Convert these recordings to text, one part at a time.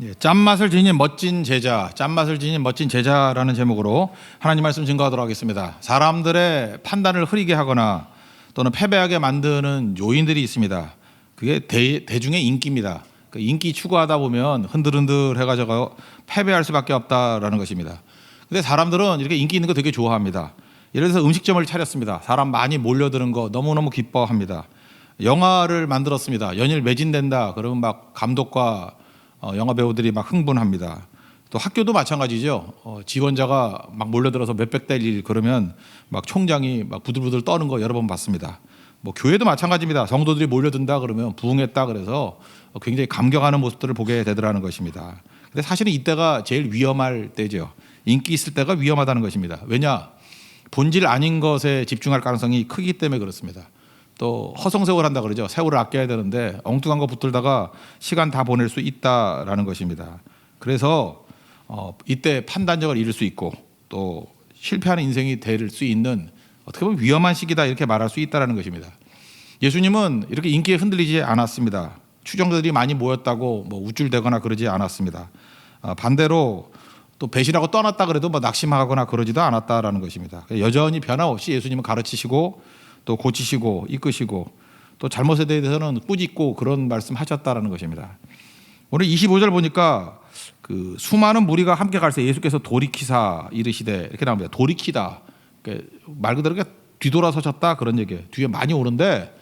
예, 짠맛을 지닌 멋진 제자, 짠맛을 지닌 멋진 제자라는 제목으로 하나님 말씀 증거하도록 하겠습니다. 사람들의 판단을 흐리게 하거나 또는 패배하게 만드는 요인들이 있습니다. 그게 대중의 인기입니다. 그 인기 추구하다 보면 흔들흔들 해가지고 패배할 수밖에 없다라는 것입니다. 근데 사람들은 이렇게 인기 있는 거 되게 좋아합니다. 예를 들어서 음식점을 차렸습니다. 사람 많이 몰려드는 거 너무너무 기뻐합니다. 영화를 만들었습니다. 연일 매진된다. 그러면 막 감독과 영화 배우들이 막 흥분합니다. 또 학교도 마찬가지죠. 지원자가 막 몰려들어서 몇백 대 일 그러면 막 총장이 막 부들부들 떠는 거 여러 번 봤습니다. 뭐 교회도 마찬가지입니다. 성도들이 몰려든다 그러면 부흥했다 그래서 굉장히 감격하는 모습들을 보게 되더라는 것입니다. 근데 사실은 이때가 제일 위험할 때죠. 인기 있을 때가 위험하다는 것입니다. 왜냐? 본질 아닌 것에 집중할 가능성이 크기 때문에 그렇습니다. 또 허송세월 한다 그러죠. 세월을 아껴야 되는데 엉뚱한 거 붙들다가 시간 다 보낼 수 있다라는 것입니다. 그래서 이때 판단력을 잃을 수 있고 또 실패하는 인생이 될 수 있는 어떻게 보면 위험한 시기다 이렇게 말할 수 있다라는 것입니다. 예수님은 이렇게 인기에 흔들리지 않았습니다. 추종자들이 많이 모였다고 뭐 우쭐대거나 그러지 않았습니다. 반대로 또 배신하고 떠났다 그래도 뭐 낙심하거나 그러지도 않았다라는 것입니다. 여전히 변함없이 예수님은 가르치시고 또 고치시고 이끄시고 또 잘못에 대해서는 꾸짖고 그런 말씀하셨다라는 것입니다. 오늘 25절 보니까 그 수많은 무리가 함께 갈새 예수께서 돌이키사 이르시되 이렇게 나옵니다. 돌이키다. 말 그대로 뒤돌아서셨다 그런 얘기예요. 뒤에 많이 오는데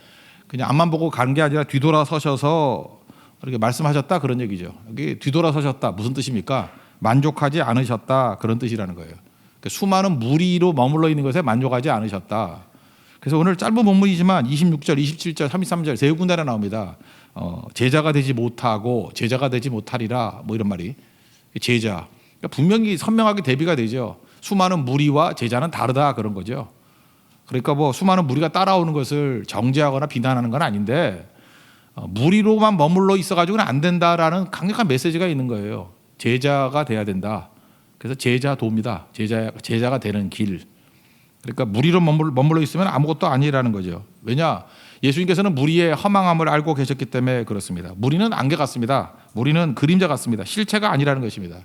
그냥 앞만 보고 가는 게 아니라 뒤돌아서셔서 이렇게 말씀하셨다 그런 얘기죠. 여기 뒤돌아서셨다 무슨 뜻입니까? 만족하지 않으셨다 그런 뜻이라는 거예요. 수많은 무리로 머물러 있는 것에 만족하지 않으셨다. 그래서 오늘 짧은 본문이지만 26절, 27절, 33절 세 군데나 나옵니다. 제자가 되지 못하고 제자가 되지 못하리라 뭐 이런 말이 제자. 그러니까 분명히 선명하게 대비가 되죠. 수많은 무리와 제자는 다르다 그런 거죠. 그러니까 뭐 수많은 무리가 따라오는 것을 정죄하거나 비난하는 건 아닌데 무리로만 머물러 있어가지고는 안 된다라는 강력한 메시지가 있는 거예요. 제자가 돼야 된다. 그래서 제자도입니다. 제자가 되는 길. 그러니까 무리로 머물러 있으면 아무것도 아니라는 거죠. 왜냐? 예수님께서는 무리의 허망함을 알고 계셨기 때문에 그렇습니다. 무리는 안개 같습니다. 무리는 그림자 같습니다. 실체가 아니라는 것입니다.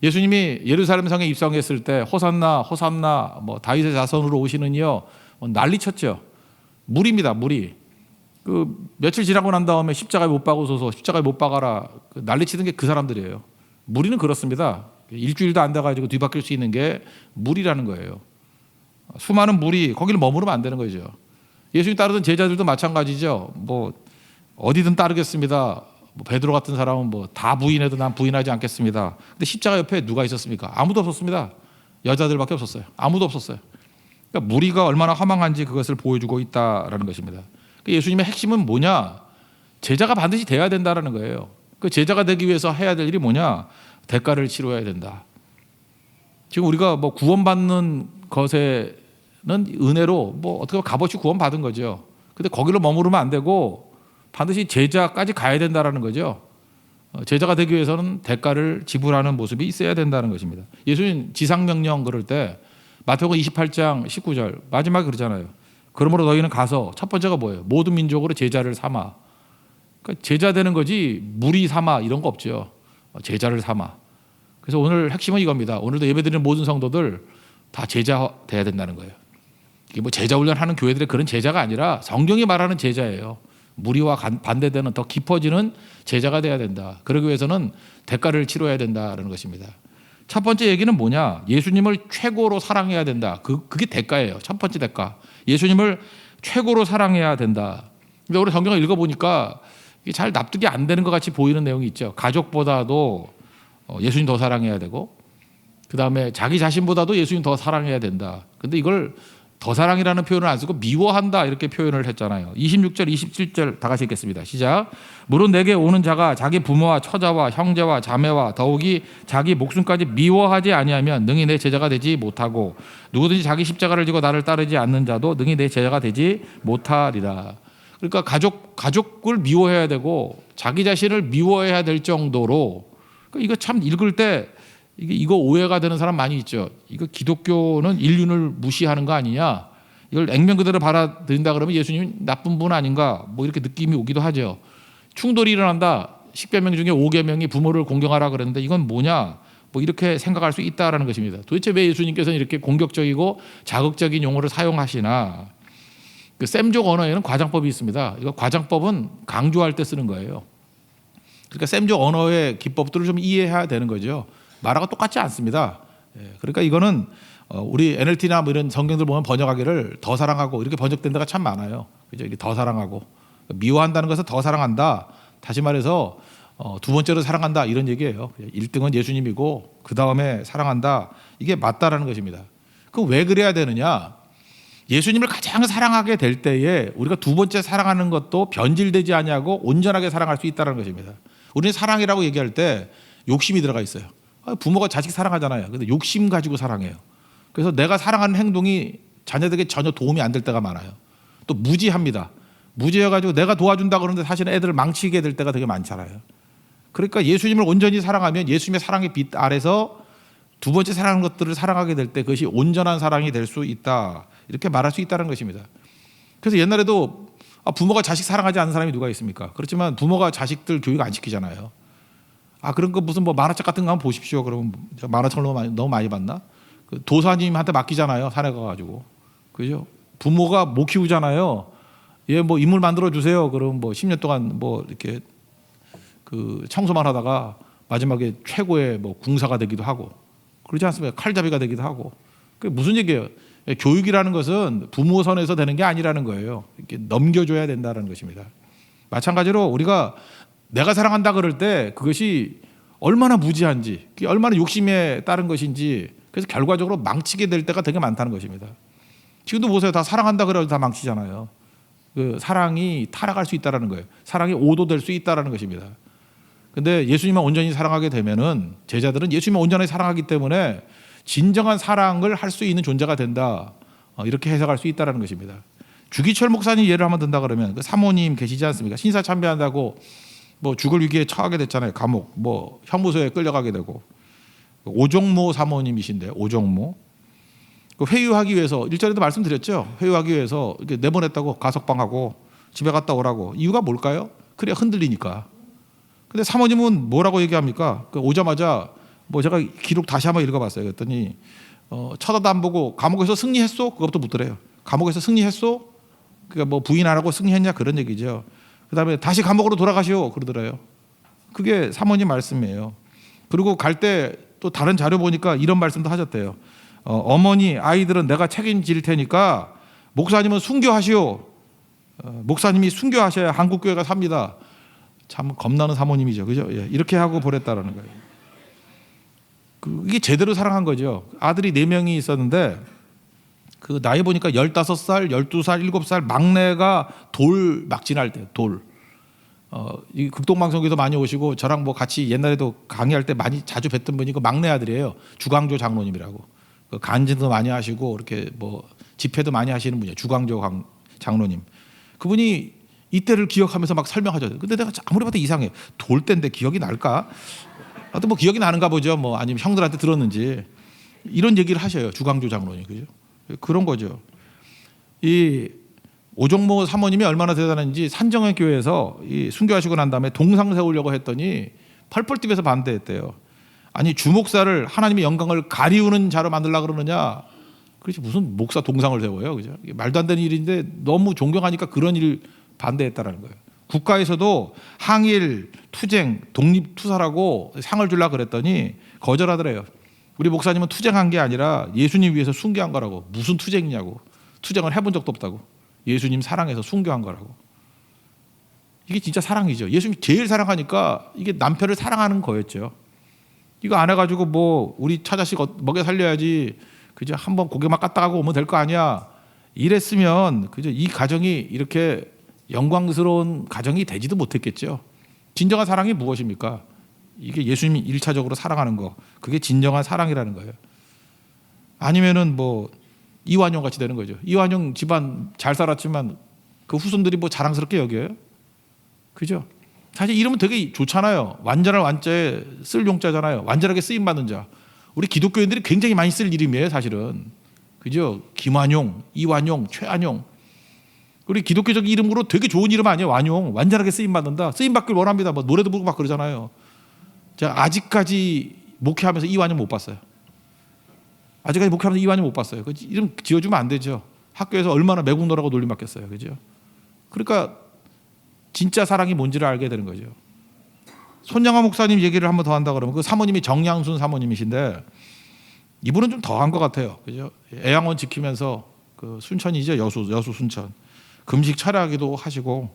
예수님이 예루살렘 성에 입성했을 때 호산나 호산나 뭐 다윗의 자손으로 오시는 이여 난리쳤죠. 무리입니다. 무리. 그 며칠 지나고 난 다음에 십자가에 못 박으소서 십자가에 못 박아라 난리치는 게 그 사람들이에요. 무리는 그렇습니다. 일주일도 안 돼가지고 뒤바뀔 수 있는 게 무리라는 거예요. 수많은 무리 거기를 머무르면 안 되는 거죠. 예수님 따르던 제자들도 마찬가지죠. 뭐 어디든 따르겠습니다. 뭐 베드로 같은 사람은 뭐 다 부인해도 난 부인하지 않겠습니다. 근데 십자가 옆에 누가 있었습니까? 아무도 없었습니다. 여자들밖에 없었어요. 아무도 없었어요. 그러니까 무리가 얼마나 허망한지 그것을 보여주고 있다라는 것입니다. 그러니까 예수님의 핵심은 뭐냐? 제자가 반드시 돼야 된다라는 거예요. 그 제자가 되기 위해서 해야 될 일이 뭐냐? 대가를 치러야 된다. 지금 우리가 뭐 구원받는 것에는 은혜로 뭐 어떻게 보면 값없이 구원받은 거죠. 근데 거기로 머무르면 안 되고 반드시 제자까지 가야 된다라는 거죠. 제자가 되기 위해서는 대가를 지불하는 모습이 있어야 된다는 것입니다. 예수님 지상명령 그럴 때 마태복음 28장 19절 마지막에 그러잖아요. 그러므로 너희는 가서 첫 번째가 뭐예요? 모든 민족으로 제자를 삼아. 그러니까 제자 되는 거지 무리 삼아 이런 거 없죠. 제자를 삼아. 그래서 오늘 핵심은 이겁니다. 오늘도 예배드리는 모든 성도들 다 제자 돼야 된다는 거예요. 이게 뭐 제자 훈련하는 교회들의 그런 제자가 아니라 성경이 말하는 제자예요. 무리와 반대되는 더 깊어지는 제자가 돼야 된다. 그러기 위해서는 대가를 치러야 된다는 것입니다. 첫 번째 얘기는 뭐냐? 예수님을 최고로 사랑해야 된다. 그게 대가예요. 첫 번째 대가. 예수님을 최고로 사랑해야 된다. 근데 우리 성경을 읽어보니까 이게 잘 납득이 안 되는 것 같이 보이는 내용이 있죠. 가족보다도 예수님 더 사랑해야 되고 그 다음에 자기 자신보다도 예수님 더 사랑해야 된다. 근데 이걸 더 사랑이라는 표현을 안 쓰고 미워한다 이렇게 표현을 했잖아요. 26절 27절 다 같이 읽겠습니다. 시작. 무릇 내게 오는 자가 자기 부모와 처자와 형제와 자매와 더욱이 자기 목숨까지 미워하지 아니하면 능히 내 제자가 되지 못하고 누구든지 자기 십자가를 지고 나를 따르지 않는 자도 능히 내 제자가 되지 못하리라. 그러니까 가족을 미워해야 되고 자기 자신을 미워해야 될 정도로 이거 참 읽을 때 이거 오해가 되는 사람 많이 있죠. 이거 기독교는 인륜을 무시하는 거 아니냐? 이걸 액면 그대로 받아들인다 그러면 예수님이 나쁜 분 아닌가? 뭐 이렇게 느낌이 오기도 하죠. 충돌이 일어난다. 10계명 중에 5계명이 부모를 공경하라 그랬는데 이건 뭐냐? 뭐 이렇게 생각할 수 있다라는 것입니다. 도대체 왜 예수님께서는 이렇게 공격적이고 자극적인 용어를 사용하시나? 그 셈족 언어에는 과장법이 있습니다. 이거 과장법은 강조할 때 쓰는 거예요. 그러니까 셈족 언어의 기법들을 좀 이해해야 되는 거죠. 말하고 똑같지 않습니다. 그러니까 이거는 우리 NLT나 뭐 이런 성경들 보면 번역하기를 더 사랑하고 이렇게 번역된 데가 참 많아요. 그죠? 이게 더 사랑하고 미워한다는 것은 더 사랑한다. 다시 말해서 두 번째로 사랑한다 이런 얘기예요. 1등은 예수님이고 그 다음에 사랑한다. 이게 맞다라는 것입니다. 그럼 왜 그래야 되느냐? 예수님을 가장 사랑하게 될 때에 우리가 두 번째 사랑하는 것도 변질되지 아니하고 온전하게 사랑할 수 있다는 것입니다. 우리는 사랑이라고 얘기할 때 욕심이 들어가 있어요. 부모가 자식 사랑하잖아요. 근데 욕심 가지고 사랑해요. 그래서 내가 사랑하는 행동이 자녀들에게 전혀 도움이 안 될 때가 많아요. 또 무지합니다. 무지해가지고 내가 도와준다 그러는데 사실은 애들을 망치게 될 때가 되게 많잖아요. 그러니까 예수님을 온전히 사랑하면 예수님의 사랑의 빛 아래서 두 번째 사랑하는 것들을 사랑하게 될 때 그것이 온전한 사랑이 될 수 있다. 이렇게 말할 수 있다는 것입니다. 그래서 옛날에도 부모가 자식 사랑하지 않는 사람이 누가 있습니까? 그렇지만 부모가 자식들 교육 안 시키잖아요. 그런 거 무슨 뭐 만화책 같은 거 한번 보십시오. 그러면 만화책을 너무 많이 봤나? 그 도사님한테 맡기잖아요. 산에 가가지고. 그죠? 부모가 못 키우잖아요. 얘 뭐 인물 만들어 주세요. 그럼 뭐 10년 동안 뭐 이렇게 그 청소만 하다가 마지막에 최고의 뭐 궁사가 되기도 하고 그러지 않습니까? 칼잡이가 되기도 하고. 그게 무슨 얘기예요? 교육이라는 것은 부모 선에서 되는 게 아니라는 거예요. 이렇게 넘겨줘야 된다는 것입니다. 마찬가지로 우리가 내가 사랑한다 그럴 때 그것이 얼마나 무지한지, 그게 얼마나 욕심에 따른 것인지, 그래서 결과적으로 망치게 될 때가 되게 많다는 것입니다. 지금도 보세요. 다 사랑한다 그래도 다 망치잖아요. 그 사랑이 타락할 수 있다는 거예요. 사랑이 오도될 수 있다는 것입니다. 근데 예수님을 온전히 사랑하게 되면은 제자들은 예수님을 온전히 사랑하기 때문에 진정한 사랑을 할 수 있는 존재가 된다. 이렇게 해석할 수 있다는 것입니다. 주기철 목사님 예를 한번 든다 그러면 그 사모님 계시지 않습니까? 신사 참배한다고 뭐 죽을 위기에 처하게 됐잖아요. 감옥, 뭐 형무소에 끌려가게 되고. 오종모 사모님이신데 오종모. 그 회유하기 위해서 일전에도 말씀드렸죠. 회유하기 위해서 이렇게 내보냈다고 가석방하고 집에 갔다 오라고. 이유가 뭘까요? 그래 흔들리니까. 근데 사모님은 뭐라고 얘기합니까? 그 오자마자 뭐 제가 기록 다시 한번 읽어봤어요. 그랬더니 쳐다도 안 보고 감옥에서 승리했소? 그것부터 묻더래요. 감옥에서 승리했소? 그러니까 뭐 부인 안 하고 승리했냐 그런 얘기죠. 그다음에 다시 감옥으로 돌아가시오 그러더래요. 그게 사모님 말씀이에요. 그리고 갈 때 또 다른 자료 보니까 이런 말씀도 하셨대요. 어머니 아이들은 내가 책임질 테니까 목사님은 순교하시오. 목사님이 순교하셔야 한국교회가 삽니다. 참 겁나는 사모님이죠. 그죠? 예, 이렇게 하고 보냈다라는 거예요. 이게 제대로 사랑한 거죠. 아들이 4명이 있었는데 그 나이 보니까 15살, 12살, 7살 막내가 돌 막진할 때 돌. 이 극동방송에도 많이 오시고 저랑 뭐 같이 옛날에도 강의할 때 많이 자주 뵀던 분이 그 막내 아들이에요. 주광조 장로님이라고. 그 간증도 많이 하시고 이렇게 뭐 집회도 많이 하시는 분이에요. 주광조 장로님. 그분이 이때를 기억하면서 막 설명하죠. 근데 내가 아무리 봐도 이상해. 돌 때인데 기억이 날까? 하여튼 뭐 기억이 나는가 보죠. 뭐 아니면 형들한테 들었는지 이런 얘기를 하셔요. 주광조 장로님. 그죠? 그런 거죠. 이 오종모 사모님이 얼마나 대단한지 산정현 교회에서 이 순교하시고 난 다음에 동상 세우려고 했더니 펄펄 뛰면서 반대했대요. 아니 주목사를 하나님의 영광을 가리우는 자로 만들려고 그러느냐. 그렇지 무슨 목사 동상을 세워요. 그죠? 말도 안 되는 일인데 너무 존경하니까 그런 일 반대했다라는 거예요. 국가에서도 항일, 투쟁, 독립투사라고 상을 주려고 그랬더니 거절하더래요. 우리 목사님은 투쟁한 게 아니라 예수님 위해서 순교한 거라고. 무슨 투쟁이냐고. 투쟁을 해본 적도 없다고. 예수님 사랑해서 순교한 거라고. 이게 진짜 사랑이죠. 예수님 제일 사랑하니까 이게 남편을 사랑하는 거였죠. 이거 안 해가지고 뭐 우리 처자식 먹여 살려야지. 그죠? 한번 고개만 까딱하고 오면 될 거 아니야. 이랬으면 그죠? 이 가정이 이렇게 영광스러운 가정이 되지도 못했겠죠. 진정한 사랑이 무엇입니까? 이게 예수님이 1차적으로 사랑하는 거. 그게 진정한 사랑이라는 거예요. 아니면은 뭐 이완용 같이 되는 거죠. 이완용 집안 잘 살았지만 그 후손들이 뭐 자랑스럽게 여겨요? 그죠? 사실 이름은 되게 좋잖아요. 완전한 완자에 쓸 용자잖아요. 완전하게 쓰임 받는 자. 우리 기독교인들이 굉장히 많이 쓸 이름이에요, 사실은. 그죠? 김완용, 이완용, 최완용. 우리 기독교적 이름으로 되게 좋은 이름 아니에요. 완용. 완전하게 쓰임 받는다. 쓰임 받길 원합니다. 뭐 노래도 부르고 막 그러잖아요. 제가 아직까지 목회하면서 이완용 못 봤어요. 아직까지 목회하면서 이완용 못 봤어요. 그 이름 지어주면 안 되죠. 학교에서 얼마나 매국노라고 놀림받겠어요. 그죠? 그러니까 진짜 사랑이 뭔지를 알게 되는 거죠. 손양화 목사님 얘기를 한번 더 한다 그러면 그 사모님이 정양순 사모님이신데 이분은 좀 더한 것 같아요. 그죠? 애양원 지키면서 그 순천이죠. 여수 순천. 금식 철회하기도 하시고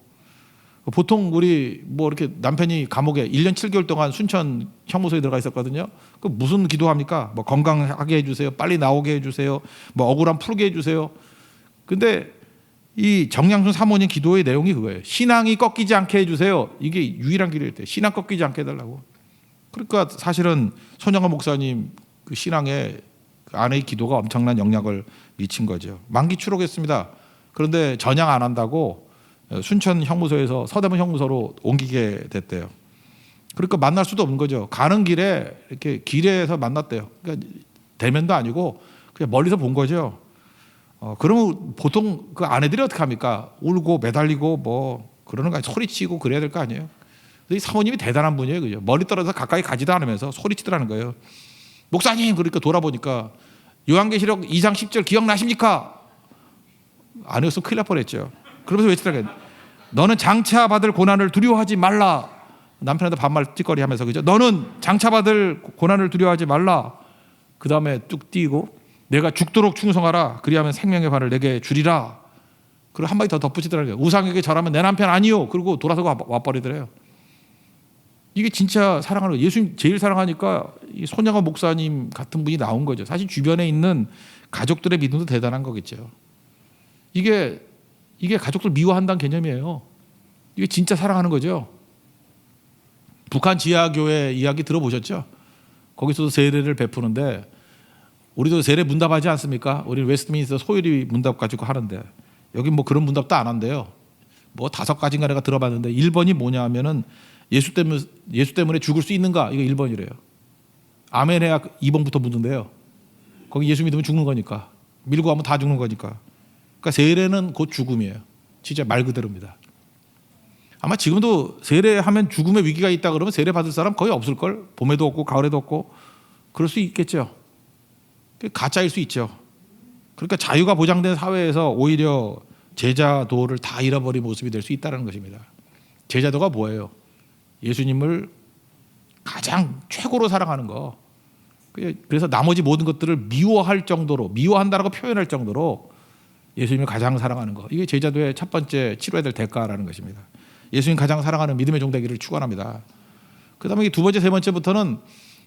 보통 우리 뭐 이렇게 남편이 감옥에 1년 7개월 동안 순천 형무소에 들어가 있었거든요. 그 무슨 기도합니까? 뭐 건강하게 해주세요. 빨리 나오게 해주세요. 뭐 억울함 풀게 해주세요. 근데 이 정양순 사모님 기도의 내용이 그거예요. 신앙이 꺾이지 않게 해주세요. 이게 유일한 길이었대요. 신앙 꺾이지 않게 해달라고. 그러니까 사실은 손양화 목사님 그 신앙에 그 아내의 기도가 엄청난 영향을 미친 거죠. 만기 추록했습니다. 그런데 전향 안 한다고 순천 형무소에서 서대문 형무소로 옮기게 됐대요. 그러니까 만날 수도 없는 거죠. 가는 길에 이렇게 길에서 만났대요. 그러니까 대면도 아니고 그냥 멀리서 본 거죠. 그러면 보통 그 아내들이 어떻게 합니까? 울고 매달리고 뭐 그러는 거 아니에요. 소리치고 그래야 될 거 아니에요. 이 사모님이 대단한 분이에요. 그죠? 멀리 떨어져서 가까이 가지도 않으면서 소리치더라는 거예요. 목사님 그러니까 돌아보니까 요한계시록 2장 10절 기억나십니까? 아니었으면 큰일 날 뻔했죠. 그러면서 외치더라고요. 너는 장차 받을 고난을 두려워하지 말라. 남편한테 반말 찌꺼리 하면서 그죠? 너는 장차 받을 고난을 두려워하지 말라. 그 다음에 뚝 띄고 내가 죽도록 충성하라. 그리하면 생명의 관을 내게 주리라. 그리고 한마디 더 덧붙이더라고요. 우상에게 절하면 내 남편 아니요. 그리고 돌아서 와버리더래요. 이게 진짜 사랑하는 거예요. 예수님 제일 사랑하니까 이 손양화 목사님 같은 분이 나온 거죠. 사실 주변에 있는 가족들의 믿음도 대단한 거겠죠. 이게 가족들 미워한다는 개념이에요. 이게 진짜 사랑하는 거죠. 북한 지하교회 이야기 들어보셨죠? 거기서도 세례를 베푸는데 우리도 세례 문답하지 않습니까? 우리 웨스트민스터 소율이 문답 가지고 하는데 여기 뭐 그런 문답도 안 한대요. 뭐 5가지인가 내가 들어봤는데 1번이 뭐냐 하면은 예수 때문에 죽을 수 있는가? 이거 1번이래요. 아멘 해야 2번부터 묻는데요. 거기 예수 믿으면 죽는 거니까. 밀고 가면 다 죽는 거니까. 그러니까 세례는 곧 죽음이에요. 진짜 말 그대로입니다. 아마 지금도 세례하면 죽음의 위기가 있다 그러면 세례 받을 사람 거의 없을걸? 봄에도 없고 가을에도 없고 그럴 수 있겠죠. 가짜일 수 있죠. 그러니까 자유가 보장된 사회에서 오히려 제자도를 다 잃어버린 모습이 될 수 있다는 것입니다. 제자도가 뭐예요? 예수님을 가장 최고로 사랑하는 거. 그래서 나머지 모든 것들을 미워할 정도로, 미워한다라고 표현할 정도로 예수님을 가장 사랑하는 거. 이게 제자도의 첫 번째 치러야 될 대가라는 것입니다. 예수님 가장 사랑하는 믿음의 종 되기를 축원합니다. 그다음에 두 번째, 세 번째부터는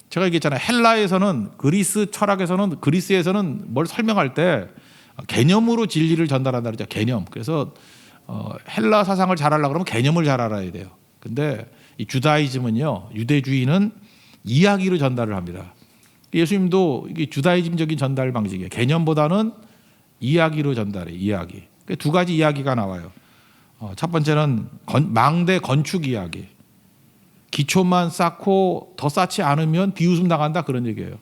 제가 얘기했잖아요. 헬라에서는 그리스 철학에서는 그리스에서는 뭘 설명할 때 개념으로 진리를 전달한다 그러죠. 개념. 그래서 헬라 사상을 잘 하려고 그러면 개념을 잘 알아야 돼요. 근데 이 주다이즘은요. 유대주의는 이야기로 전달을 합니다. 예수님도 이게 주다이즘적인 전달 방식이에요. 개념보다는 이야기로 전달해. 이야기. 두 가지 이야기가 나와요. 첫 번째는 망대 건축 이야기. 기초만 쌓고 더 쌓지 않으면 비웃음 당한다 그런 얘기예요.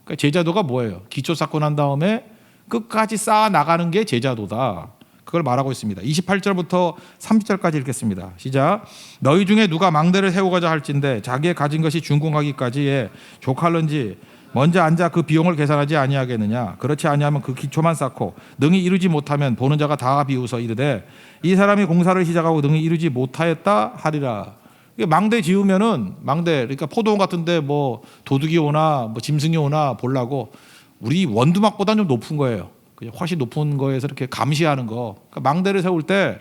그러니까 제자도가 뭐예요? 기초 쌓고 난 다음에 끝까지 쌓아 나가는 게 제자도다. 그걸 말하고 있습니다. 28절부터 30절까지 읽겠습니다. 시작. 너희 중에 누가 망대를 세우고자 할진대 자기의 가진 것이 준공하기까지에 족할런지 먼저 앉아 그 비용을 계산하지 아니하겠느냐. 그렇지 아니하면 그 기초만 쌓고 능히 이루지 못하면 보는 자가 다 비웃어 이르되 이 사람이 공사를 시작하고 능히 이루지 못하였다 하리라. 망대 지으면은 망대 그러니까 포도원 같은데 뭐 도둑이 오나 뭐 짐승이 오나 보려고 우리 원두막보다 좀 높은 거예요. 훨씬 높은 거에서 이렇게 감시하는 거. 그러니까 망대를 세울 때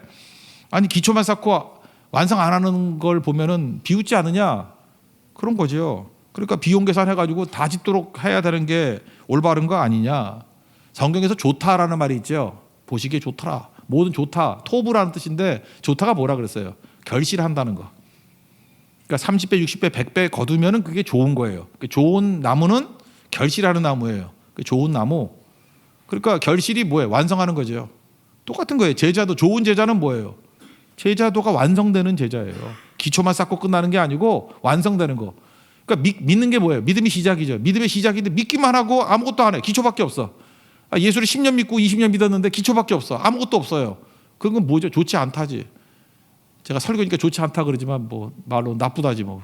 아니 기초만 쌓고 완성 안 하는 걸 보면은 비웃지 않느냐 그런 거죠. 그러니까 비용 계산해가지고 다 짓도록 해야 되는 게 올바른 거 아니냐. 성경에서 좋다라는 말이 있죠. 보시기에 좋더라. 뭐든 좋다. 토부라는 뜻인데 좋다가 뭐라 그랬어요? 결실한다는 거. 그러니까 30배, 60배, 100배 거두면은 그게 좋은 거예요. 좋은 나무는 결실하는 나무예요. 좋은 나무. 그러니까 결실이 뭐예요? 완성하는 거죠. 똑같은 거예요. 제자도 좋은 제자는 뭐예요? 제자도가 완성되는 제자예요. 기초만 쌓고 끝나는 게 아니고 완성되는 거. 그러니까 믿는 게 뭐예요? 믿음이 시작이죠. 믿음의 시작인데 믿기만 하고 아무것도 안 해. 기초밖에 없어. 예수를 10년 믿고 20년 믿었는데 기초밖에 없어. 아무것도 없어요. 그런 건 뭐죠? 좋지 않다지. 제가 설교니까 좋지 않다 그러지만 뭐 말로 나쁘다지 뭐.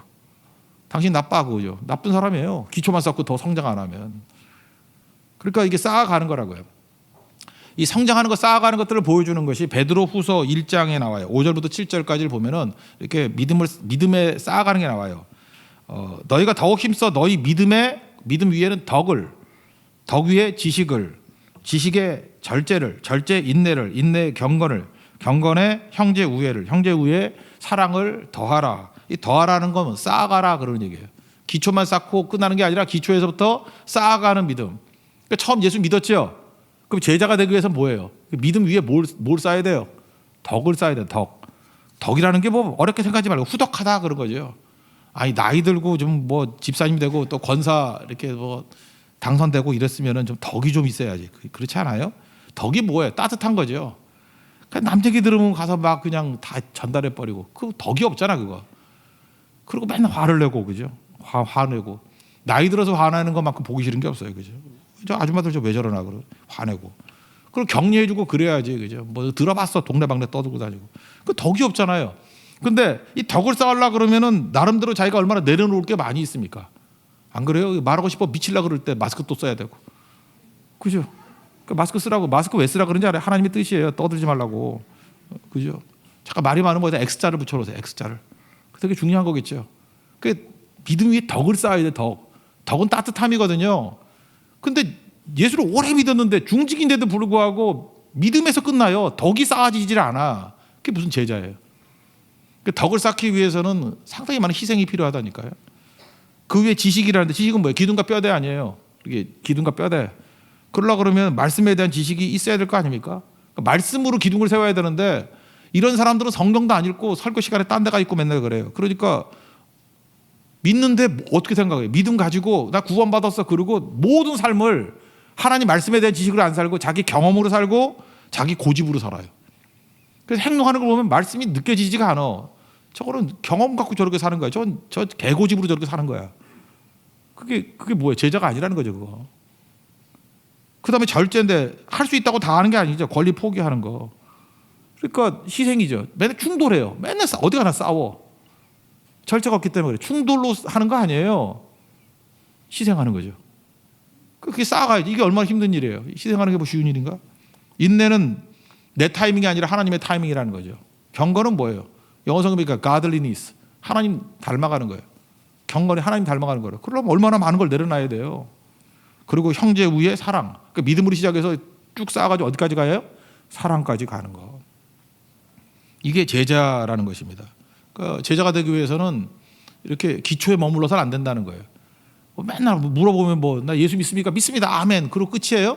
당신 나빠 그거죠. 나쁜 사람이에요. 기초만 쌓고 더 성장 안 하면. 그러니까 이게 쌓아가는 거라고요. 이 성장하는 거 쌓아가는 것들을 보여주는 것이 베드로후서 1장에 나와요. 5절부터 7절까지를 보면은 이렇게 믿음에 쌓아가는 게 나와요. 너희가 더욱 힘써 너희 믿음 위에는 덕 위에 지식에 절제 인내를, 인내에 경건에 형제 우애에 사랑을 더하라. 이 더하라는 건 쌓아가라 그런 얘기예요. 기초만 쌓고 끝나는 게 아니라 기초에서부터 쌓아가는 믿음. 그러니까 처음 예수 믿었죠. 그럼 제자가 되기 위해서 뭐예요? 믿음 위에 뭘 쌓아야 돼요? 덕을 쌓아야 돼요. 덕이라는 게 뭐 어렵게 생각하지 말고 후덕하다 그런 거죠. 아니 나이 들고 좀 뭐 집사님 되고 또 권사 이렇게 뭐 당선되고 이랬으면은 좀 덕이 좀 있어야지. 그렇지 않아요? 덕이 뭐예요? 따뜻한 거죠. 남 얘기 들으면 가서 막 그냥 다 전달해 버리고 그 덕이 없잖아 그거. 그리고 맨날 화를 내고 그죠? 화내고 나이 들어서 화내는 것만큼 보기 싫은 게 없어요, 그죠? 저 아줌마들 저 왜 저러나 그러 화내고 그리고 격려해주고 그래야지, 그죠? 뭐 들어봤어 동네방네 떠들고 다니고 그 덕이 없잖아요. 근데 이 덕을 쌓으려 그러면은 나름대로 자기가 얼마나 내려놓을 게 많이 있습니까? 안 그래요? 말하고 싶어 미칠라 그럴 때 마스크 또 써야 되고, 그죠? 그 마스크 쓰라고 마스크 왜 쓰라 그런지 알아요? 하나님의 뜻이에요. 떠들지 말라고, 그죠? 잠깐 말이 많으면 거기다 X자를 붙여놓으세요. X자를. 되게 중요한 거겠죠. 그 믿음 위에 덕을 쌓아야 돼. 덕은 따뜻함이거든요. 근데 예수를 오래 믿었는데 중직인데도 불구하고 믿음에서 끝나요. 덕이 쌓아지질 않아. 그게 무슨 제자예요? 그 덕을 쌓기 위해서는 상당히 많은 희생이 필요하다니까요. 그 위에 지식이라는데 지식은 뭐예요? 기둥과 뼈대 아니에요. 이게 기둥과 뼈대. 그러려고 그러면 말씀에 대한 지식이 있어야 될 거 아닙니까? 그러니까 말씀으로 기둥을 세워야 되는데 이런 사람들은 성경도 안 읽고 설교 시간에 딴 데 가 있고 맨날 그래요. 그러니까 믿는데 어떻게 생각해요? 믿음 가지고 나 구원받았어 그러고 모든 삶을 하나님 말씀에 대한 지식으로 안 살고 자기 경험으로 살고 자기 고집으로 살아요. 그래서 행동하는 걸 보면 말씀이 느껴지지가 않아. 저거는 경험 갖고 저렇게 사는 거야. 저 개고집으로 저렇게 사는 거야. 그게 뭐예요? 제자가 아니라는 거죠, 그거. 그다음에 절제인데 할 수 있다고 다 하는 게 아니죠. 권리 포기하는 거. 그러니까 희생이죠. 맨날 충돌해요. 맨날 어디 가나 싸워. 절제가 없기 때문에 그래. 충돌로 하는 거 아니에요. 희생하는 거죠. 그렇게 쌓아가야지. 이게 얼마나 힘든 일이에요. 희생하는 게 뭐 쉬운 일인가? 인내는 내 타이밍이 아니라 하나님의 타이밍이라는 거죠. 경건은 뭐예요? 영어 성경이니까 godliness. 하나님 닮아가는 거예요. 경건이 하나님 닮아가는 거예요. 그러려면 얼마나 많은 걸 내려놔야 돼요. 그리고 형제 우애 사랑. 그러니까 믿음으로 시작해서 쭉 쌓아가지고 어디까지 가요? 사랑까지 가는 거. 이게 제자라는 것입니다. 그러니까 제자가 되기 위해서는 이렇게 기초에 머물러서는 안 된다는 거예요. 맨날 물어보면 나 예수 믿습니까? 믿습니다. 아멘. 그리고 끝이에요?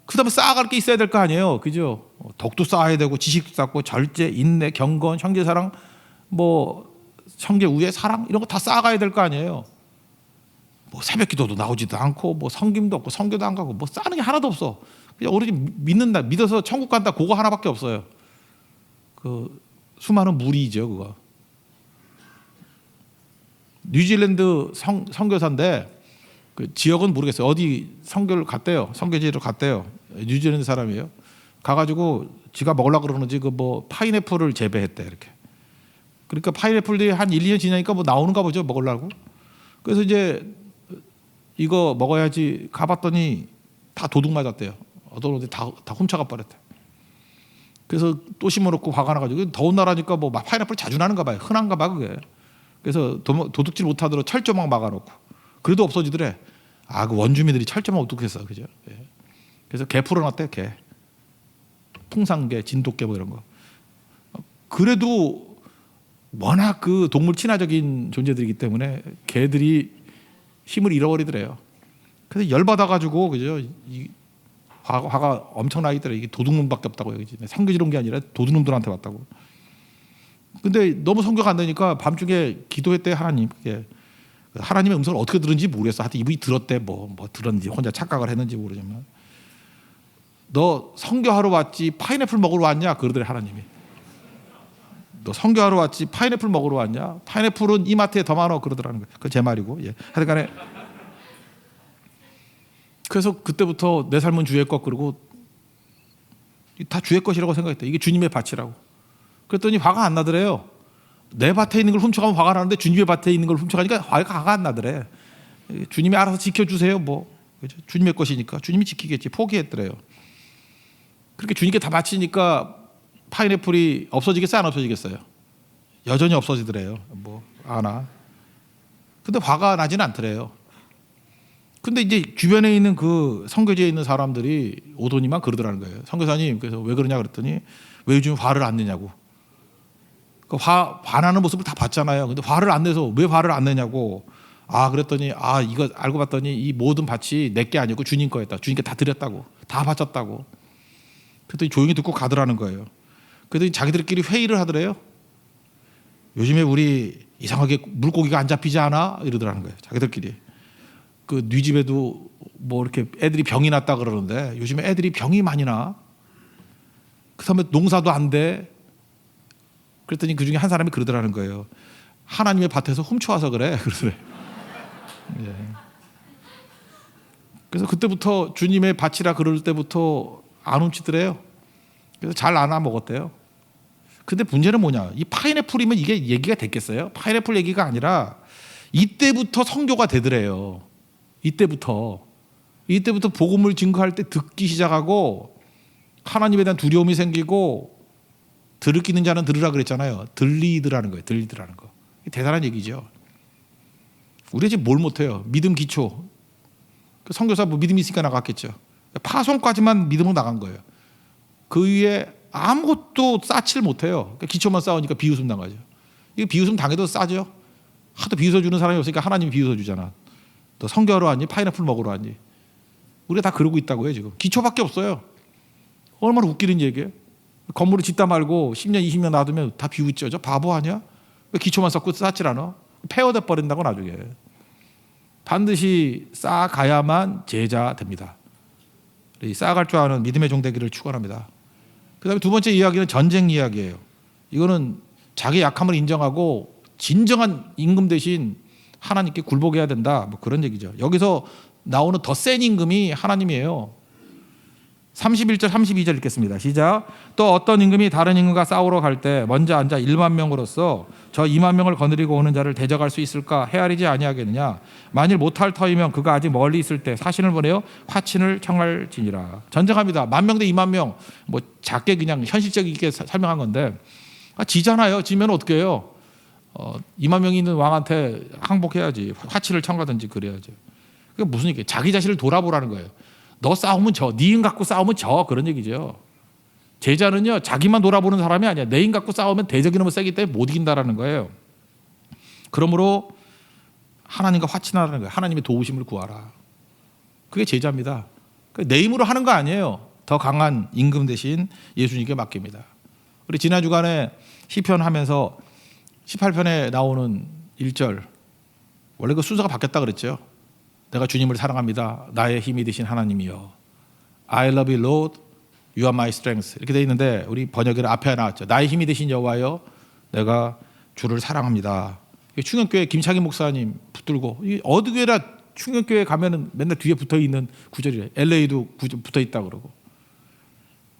그 다음에 쌓아갈 게 있어야 될 거 아니에요. 그죠? 덕도 쌓아야 되고 지식도 쌓고 절제, 인내, 경건, 형제사랑, 형제 우애, 사랑 이런 거 다 쌓아가야 될 거 아니에요. 새벽 기도도 나오지도 않고 성김도 없고 성교도 안 가고 쌓는 게 하나도 없어. 그냥 오로지 믿어서 천국 간다 그거 하나밖에 없어요. 그 수많은 무리죠 그거. 뉴질랜드 선교사인데 그 지역은 모르겠어요. 어디 선교를 갔대요. 선교지로 갔대요. 뉴질랜드 사람이에요. 가가지고 지가 먹으려고 그러는지 파인애플을 재배했대 이렇게. 그러니까 파인애플들이 한 1, 2년 지나니까 나오는가 보죠 먹으려고. 그래서 이제 이거 먹어야지 가봤더니 다 도둑 맞았대요. 어떤 다 훔쳐가 버렸대. 그래서 또 심어놓고 화가 나가지고 더운 나라니까 파인애플 자주 나는가 봐요. 흔한가 봐 그게. 그래서 도둑질 못하도록 철조망 막아놓고 그래도 없어지더래. 그 원주민들이 철조망 어떻겠어, 그죠? 예. 그래서 개 풀어놨대, 개. 풍산개, 진돗개 이런 거. 그래도 워낙 그 동물 친화적인 존재들이기 때문에 개들이 힘을 잃어버리더래요. 그래서 열받아가지고 그죠? 화가 엄청나게 있더래. 이게 도둑놈밖에 없다고 여기지. 선교지로 온 게 아니라 도둑놈들한테 왔다고. 근데 너무 선교가 안 되니까 밤중에 기도했대 하나님. 하나님의 음성을 어떻게 들은지 모르겠어. 하여튼 이분이 들었대. 들었는지 혼자 착각을 했는지 모르지만 너 선교하러 왔지 파인애플 먹으러 왔냐? 그러더래 하나님이. 너 선교하러 왔지 파인애플 먹으러 왔냐? 파인애플은 이마트에 더 많아 그러더라는 거예요. 그건 제 말이고. 예. 하여튼간에 그래서 그때부터 내 삶은 주의 것 그러고 다 주의 것이라고 생각했다. 이게 주님의 밭이라고. 그랬더니 화가 안 나더래요. 내 밭에 있는 걸 훔쳐가면 화가 나는데 주님의 밭에 있는 걸 훔쳐가니까 화가 안 나더래. 주님이 알아서 지켜주세요. 뭐 그죠? 주님의 것이니까 주님이 지키겠지. 포기했더래요. 그렇게 주님께 다 바치니까 파인애플이 없어지겠어요? 안 없어지겠어요? 여전히 없어지더래요. 뭐 아나. 근데 화가 나지는 않더래요. 근데 이제 주변에 있는 그 선교지에 있는 사람들이 오더니만 그러더라는 거예요. 선교사님, 그래서 왜 그러냐 그랬더니 왜 요즘 화를 안 내냐고. 그 화나는 모습을 다 봤잖아요. 근데 화를 안 내서 왜 화를 안 내냐고. 그랬더니 이거 알고 봤더니 이 모든 밭이 내게 아니고 주님 거였다. 주님께 다 드렸다고. 다 바쳤다고. 그랬더니 조용히 듣고 가더라는 거예요. 그랬더니 자기들끼리 회의를 하더래요. 요즘에 우리 이상하게 물고기가 안 잡히지 않아? 이러더라는 거예요. 자기들끼리. 그 네 집에도 뭐 이렇게 애들이 병이 났다 그러는데 요즘에 애들이 병이 많이 나. 그 다음에 농사도 안 돼. 그랬더니 그 중에 한 사람이 그러더라는 거예요. 하나님의 밭에서 훔쳐와서 그래. 그러더래. 예. 그래서 그때부터 주님의 밭이라 그럴 때부터 안 훔치더래요. 그래서 잘 나눠 먹었대요. 근데 문제는 뭐냐? 이 파인애플이면 이게 얘기가 됐겠어요? 파인애플 얘기가 아니라 이때부터 선교가 되더래요. 이때부터 복음을 증거할 때 듣기 시작하고 하나님에 대한 두려움이 생기고 들을 끼는 자는 들으라 그랬잖아요. 들리더라는 거예요. 들리더라는 거. 대단한 얘기죠. 우리 지금 뭘 못해요? 믿음 기초. 선교사 뭐 믿음이 있으니까 나갔겠죠. 파송까지만 믿음으로 나간 거예요. 그 위에 아무것도 쌓지를 못해요. 기초만 쌓으니까 비웃음 당하죠. 이거 비웃음 당해도 싸죠. 하도 비웃어주는 사람이 없으니까 하나님이 비웃어주잖아. 너 선교하러 왔니? 파인애플 먹으러 왔니? 우리가 다 그러고 있다고요. 지금 기초밖에 없어요. 얼마나 웃기는 얘기예요. 건물을 짓다 말고 10년 20년 놔두면 다 비웃죠. 저 바보 아니야? 왜 기초만 쌓고 쌓질 않아? 폐허돼 버린다고 나중에. 반드시 쌓아가야만 제자 됩니다. 쌓아갈 줄 아는 믿음의 종 되기를 축원합니다. 그다음에 두 번째 이야기는 전쟁 이야기예요. 이거는 자기 약함을 인정하고 진정한 임금 대신 하나님께 굴복해야 된다. 뭐 그런 얘기죠. 여기서 나오는 더 센 임금이 하나님이에요. 31절 32절 읽겠습니다. 시작. 또 어떤 임금이 다른 임금과 싸우러 갈 때 먼저 앉아 1만 명으로서 저 2만 명을 거느리고 오는 자를 대적할 수 있을까 헤아리지 아니하겠느냐. 만일 못할 터이면 그가 아직 멀리 있을 때 사신을 보내어 화친을 청할지니라. 전쟁합니다. 10,000명 대 2만 명. 뭐 작게 그냥 현실적이게 설명한 건데 지잖아요. 지면 어떻게 해요? 2만 명이 있는 왕한테 항복해야지. 화친을 청하든지 그래야죠. 그게 무슨 얘기예요? 자기 자신을 돌아보라는 거예요. 너 싸우면 져. 네 힘 갖고 싸우면 져. 그런 얘기죠. 제자는요. 자기만 돌아보는 사람이 아니야. 내 힘 갖고 싸우면 대적이 너무 세기 때문에 못 이긴다라는 거예요. 그러므로 하나님과 화친하라는 거예요. 하나님의 도우심을 구하라. 그게 제자입니다. 내 힘으로 하는 거 아니에요. 더 강한 임금 대신 예수님께 맡깁니다. 우리 지난 주간에 시편 하면서 18편에 나오는 1절 원래 그 순서가 바뀌었다 그랬죠. 내가 주님을 사랑합니다. 나의 힘이 되신 하나님이여. I love you, Lord. You are my strength. 이렇게 돼 있는데 우리 번역에는 앞에 나왔죠. 나의 힘이 되신 여호와여, 내가 주를 사랑합니다. 충현교회 김창희 목사님 붙들고 어디 교회나 충현교회 가면은 맨날 뒤에 붙어 있는 구절이래. LA도 붙어 있다 그러고.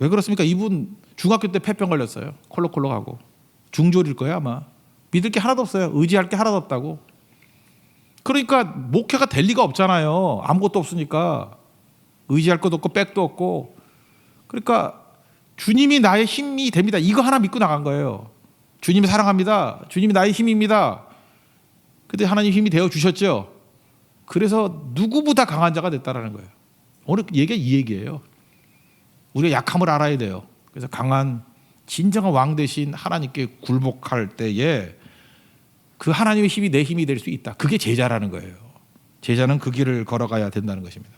왜 그렇습니까? 이분 중학교 때 폐병 걸렸어요. 콜록콜록하고. 중졸일 거예요 아마. 믿을 게 하나도 없어요. 의지할 게 하나도 없다고. 그러니까 목회가 될 리가 없잖아요. 아무것도 없으니까. 의지할 것도 없고 백도 없고. 그러니까 주님이 나의 힘이 됩니다. 이거 하나 믿고 나간 거예요. 주님이 사랑합니다. 주님이 나의 힘입니다. 근데 하나님 힘이 되어 주셨죠. 그래서 누구보다 강한 자가 됐다라는 거예요. 오늘 얘기가 이 얘기예요. 우리가 약함을 알아야 돼요. 그래서 강한 진정한 왕 대신 하나님께 굴복할 때에 그 하나님의 힘이 내 힘이 될 수 있다. 그게 제자라는 거예요. 제자는 그 길을 걸어가야 된다는 것입니다.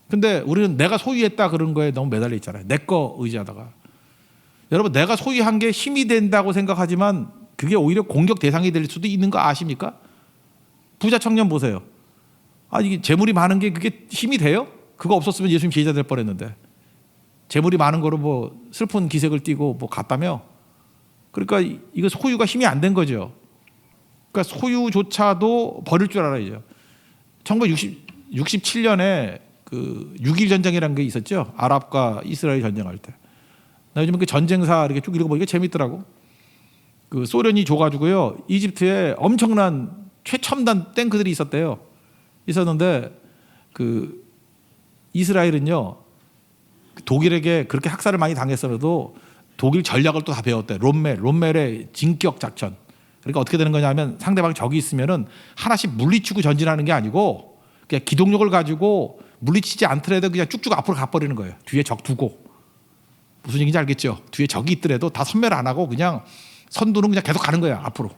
근데 우리는 내가 소유했다 그런 거에 너무 매달려 있잖아요. 내 거 의지하다가. 여러분 내가 소유한 게 힘이 된다고 생각하지만 그게 오히려 공격 대상이 될 수도 있는 거 아십니까? 부자 청년 보세요. 이게 재물이 많은 게 그게 힘이 돼요? 그거 없었으면 예수님 제자 될 뻔했는데. 재물이 많은 거로 뭐 슬픈 기색을 띠고 뭐 갔다며. 그러니까 이거 소유가 힘이 안 된 거죠. 그러니까 소유조차도 버릴 줄 알아야죠. 1967년에 그 6.1 전쟁이라는 게 있었죠. 아랍과 이스라엘 전쟁할 때. 나 요즘 그 전쟁사 이렇게 쭉 읽어보니까 재밌더라고. 그 소련이 줘가지고요, 이집트에 엄청난 최첨단 탱크들이 있었는데 그 이스라엘은요, 독일에게 그렇게 학살을 많이 당했어도 독일 전략을 또 다 배웠대. 롬멜의 진격 작전. 그러니까 어떻게 되는 거냐면 상대방 적이 있으면은 하나씩 물리치고 전진하는 게 아니고 그냥 기동력을 가지고 물리치지 않더라도 그냥 쭉쭉 앞으로 가버리는 거예요. 뒤에 적 두고. 무슨 얘기인지 알겠죠? 뒤에 적이 있더라도 다 선멸 안 하고 그냥 선두는 그냥 계속 가는 거야, 앞으로.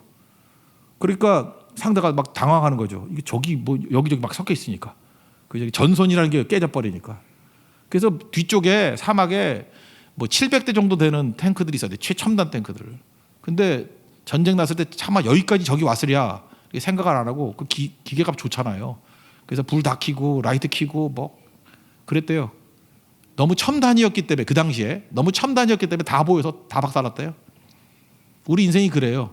그러니까 상대가 막 당황하는 거죠. 이게 적이 뭐 여기저기 막 섞여 있으니까. 그 저기 전선이라는 게 깨져 버리니까. 그래서 뒤쪽에 사막에 뭐 700대 정도 되는 탱크들이 있어야 돼. 최첨단 탱크들. 근데 전쟁 났을 때 차마 여기까지 적이 왔으랴 생각을 안 하고 그 기계가 좋잖아요. 그래서 불 다 켜고 라이트 켜고 뭐 그랬대요. 너무 첨단이었기 때문에, 그 당시에 너무 첨단이었기 때문에 다 보여서 다 박살났대요. 우리 인생이 그래요.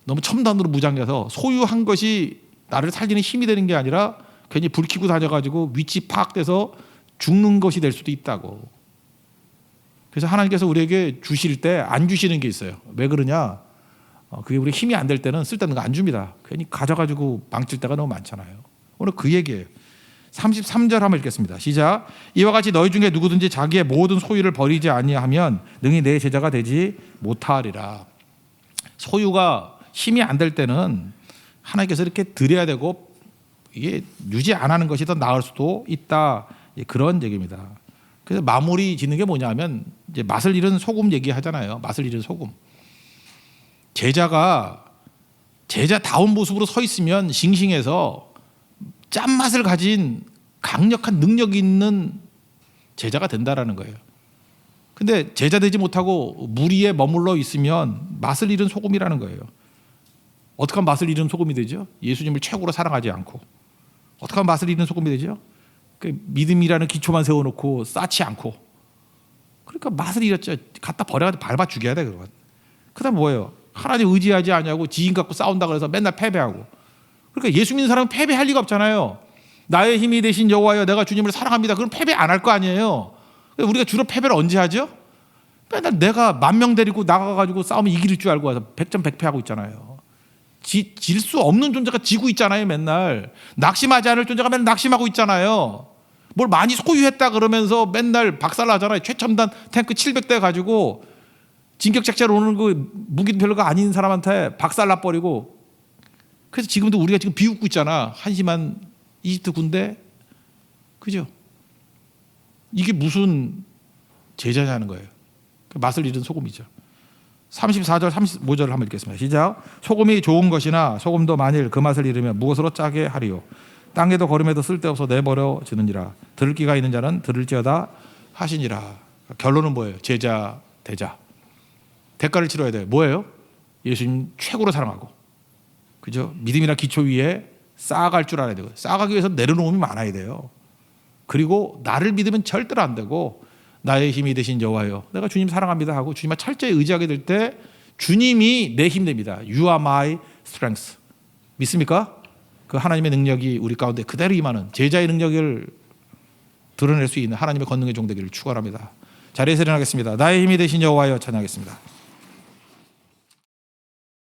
너무 첨단으로 무장해서 소유한 것이 나를 살리는 힘이 되는 게 아니라 괜히 불 켜고 다녀가지고 위치 파악돼서 죽는 것이 될 수도 있다고. 그래서 하나님께서 우리에게 주실 때 안 주시는 게 있어요. 왜 그러냐? 그게 우리 힘이 안 될 때는 쓸데없는 거 안 줍니다. 괜히 가져가지고 망칠 때가 너무 많잖아요. 오늘 그 얘기예요. 33절 한번 읽겠습니다. 시작. 이와 같이 너희 중에 누구든지 자기의 모든 소유를 버리지 아니하면 능히 내 제자가 되지 못하리라. 소유가 힘이 안 될 때는 하나님께서 이렇게 드려야 되고 이게 유지 안 하는 것이 더 나을 수도 있다. 그런 얘기입니다. 그래서 마무리 짓는 게 뭐냐면 이제 맛을 잃은 소금 얘기하잖아요. 맛을 잃은 소금. 제자가 제자다운 모습으로 서 있으면 싱싱해서 짠맛을 가진 강력한 능력이 있는 제자가 된다라는 거예요. 근데 제자 되지 못하고 무리에 머물러 있으면 맛을 잃은 소금이라는 거예요. 어떻게 하면 맛을 잃은 소금이 되죠? 예수님을 최고로 사랑하지 않고. 어떻게 하면 맛을 잃은 소금이 되죠? 그 믿음이라는 기초만 세워놓고 쌓지 않고. 그러니까 맛을 잃었죠. 갖다 버려가지고 밟아 죽여야 돼. 그다음 뭐예요? 하나님 의지하지 않냐고 지인 갖고 싸운다 그래서 맨날 패배하고. 그러니까 예수 믿는 사람은 패배할 리가 없잖아요. 나의 힘이 되신 여호와여 내가 주님을 사랑합니다. 그럼 패배 안 할 거 아니에요. 우리가 주로 패배를 언제 하죠? 맨날 내가 10,000명 데리고 나가가지고 싸우면 이길 줄 알고 와서 100점100패하고 있잖아요. 질 수 없는 존재가 지고 있잖아요. 맨날 낙심하지 않을 존재가 맨날 낙심하고 있잖아요. 뭘 많이 소유했다 그러면서 맨날 박살나잖아요. 최첨단 탱크 700대 가지고 진격작전을 오는 그 무기 별로가 아닌 사람한테 박살나버리고. 그래서 지금도 우리가 지금 비웃고 있잖아. 한심한 이집트 군대. 그죠? 이게 무슨 제자냐는 거예요. 맛을 잃은 소금이죠. 34절 35절을 한번 읽겠습니다. 시작. 소금이 좋은 것이나 소금도 만일 그 맛을 잃으면 무엇으로 짜게 하리요. 땅에도 거름에도 쓸데없어 내버려지느니라. 들을 귀가 있는 자는 들을지어다 하시니라. 결론은 뭐예요? 제자 되자. 대가를 치러야 돼요. 뭐예요? 예수님 최고로 사랑하고, 그죠? 믿음이나 기초 위에 쌓아갈 줄 알아야 되고, 쌓아가기 위해서 내려놓음이 많아야 돼요. 그리고 나를 믿으면 절대로 안 되고, 나의 힘이 되신 여호와여 내가 주님 사랑합니다 하고 주님의 철저히 의지하게 될 때 주님이 내 힘 됩니다. You are my strength. 믿습니까? 그 하나님의 능력이 우리 가운데 그대로 임하는 제자의 능력을 드러낼 수 있는 하나님의 권능의 종 되기를 축원합니다. 자리에서 일어나겠습니다. 나의 힘이 되신 여호와여 찬양하겠습니다.